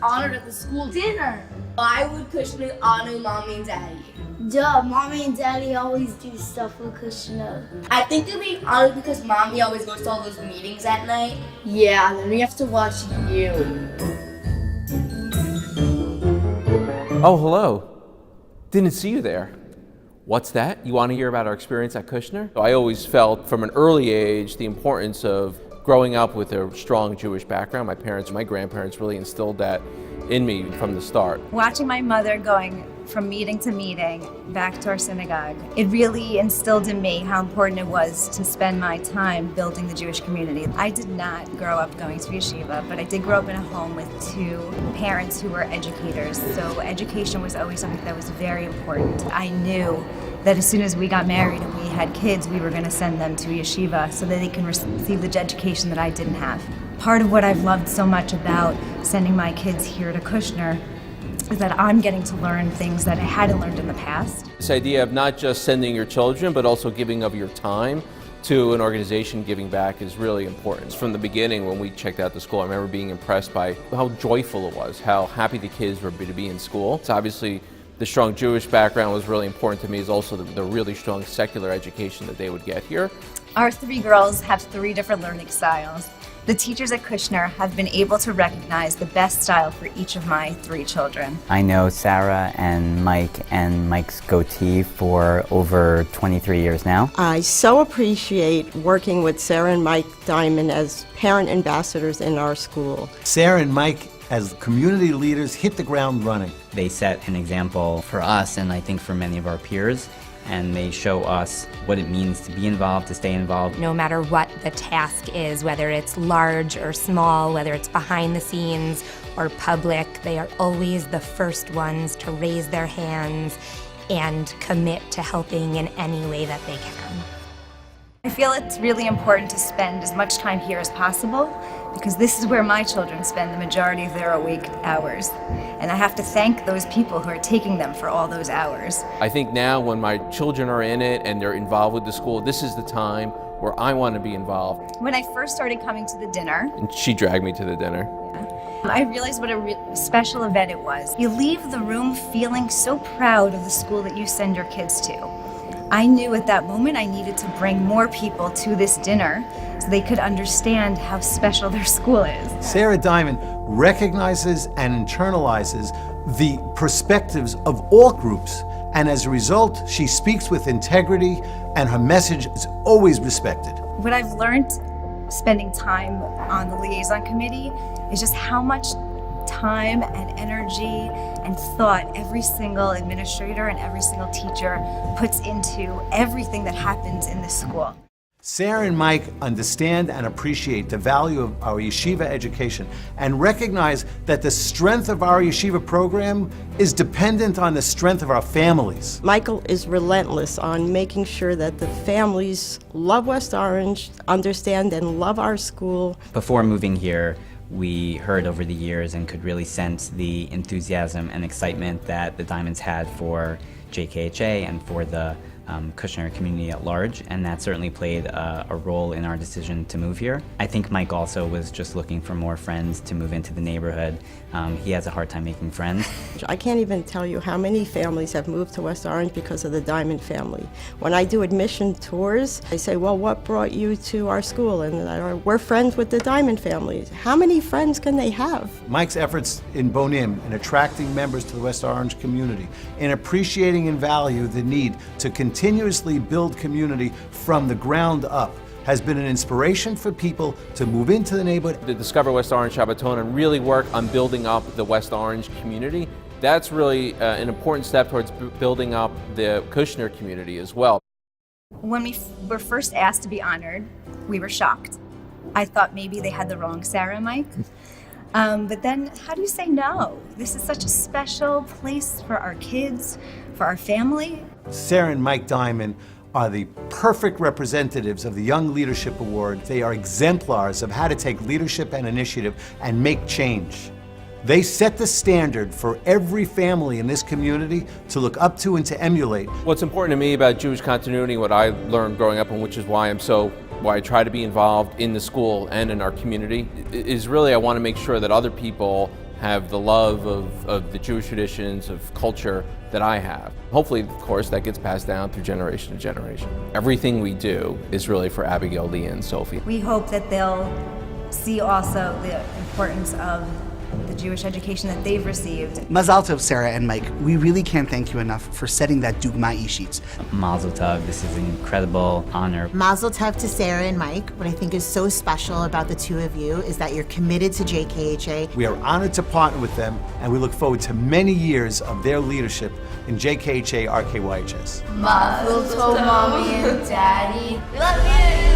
honored at the school dinner. Why would Kushner honor mommy and daddy? Duh, mommy and daddy always do stuff with Kushner. I think they're being honored because mommy always goes to all those meetings at night. Yeah, then we have to watch you. Oh, hello. Didn't see you there. What's that? You want to hear about our experience at Kushner? I always felt from an early age the importance of growing up with a strong Jewish background. My parents and my grandparents really instilled that in me from the start. Watching my mother going from meeting to meeting back to our synagogue, it really instilled in me how important it was to spend my time building the Jewish community. I did not grow up going to yeshiva, but I did grow up in a home with two parents who were educators, so education was always something that was very important. I knew that as soon as we got married and we had kids, we were going to send them to yeshiva so that they can receive the education that I didn't have. Part of what I've loved so much about sending my kids here to Kushner is that I'm getting to learn things that I hadn't learned in the past. This idea of not just sending your children, but also giving of your time to an organization giving back is really important. From the beginning, when we checked out the school, I remember being impressed by how joyful it was, how happy the kids were to be in school. It's obviously the strong Jewish background was really important to me, is also the really strong secular education that they would get here. Our three girls have three different learning styles. The teachers at Kushner have been able to recognize the best style for each of my three children. I know Sarah and Mike's goatee for over 23 years now. I so appreciate working with Sarah and Mike Diamond as parent ambassadors in our school. Sarah and Mike, as community leaders, hit the ground running. They set an example for us and I think for many of our peers, and they show us what it means to be involved, to stay involved. No matter what the task is, whether it's large or small, whether it's behind the scenes or public, they are always the first ones to raise their hands and commit to helping in any way that they can. I feel it's really important to spend as much time here as possible because this is where my children spend the majority of their awake hours. And I have to thank those people who are taking them for all those hours. I think now when my children are in it and they're involved with the school, this is the time where I want to be involved. When I first started coming to the dinner, And she dragged me to the dinner. I realized what a special event it was. You leave the room feeling so proud of the school that you send your kids to. I knew at that moment I needed to bring more people to this dinner so they could understand how special their school is. Sarah Diamond recognizes and internalizes the perspectives of all groups, and as a result, she speaks with integrity and her message is always respected. What I've learned spending time on the liaison committee is just how much time and energy and thought every single administrator and every single teacher puts into everything that happens in this school. Sarah and Mike understand and appreciate the value of our yeshiva education and recognize that the strength of our yeshiva program is dependent on the strength of our families. Michael is relentless on making sure that the families love West Orange, understand and love our school. Before moving here, we heard over the years and could really sense the enthusiasm and excitement that the Diamonds had for JKHA and for the Kushner community at large, and that certainly played a role in our decision to move here. I think Mike also was just looking for more friends to move into the neighborhood. He has a hard time making friends. I can't even tell you how many families have moved to West Orange because of the Diamond family. When I do admission tours, I say, well, what brought you to our school? And we're friends with the Diamond families. How many friends can they have? Mike's efforts in Bonim in attracting members to the West Orange community, in appreciating and value the need to continuously build community from the ground up, has been an inspiration for people to move into the neighborhood. To discover West Orange Shabbaton and really work on building up the West Orange community, that's really an important step towards building up the Kushner community as well. When we were first asked to be honored, we were shocked. I thought maybe they had the wrong Sarah and Mike. But then, how do you say no? This is such a special place for our kids, for our family. Sarah and Mike Diamond are the perfect representatives of the Young Leadership Award. They are exemplars of how to take leadership and initiative and make change. They set the standard for every family in this community to look up to and to emulate. What's important to me about Jewish continuity, what I learned growing up, and which is why I try to be involved in the school and in our community, is really I want to make sure that other people have the love of the Jewish traditions, of culture that I have. Hopefully, of course, that gets passed down through generation to generation. Everything we do is really for Abigail, Leah, and Sophie. We hope that they'll see also the importance of the Jewish education that they've received. Mazal tov, Sarah and Mike. We really can't thank you enough for setting that dugma ishit. Mazel tov, this is an incredible honor. Mazel tov to Sarah and Mike. What I think is so special about the two of you is that you're committed to JKHA. We are honored to partner with them, and we look forward to many years of their leadership in JKHA RKYHS. Mazel tov, Mommy and Daddy. We love you!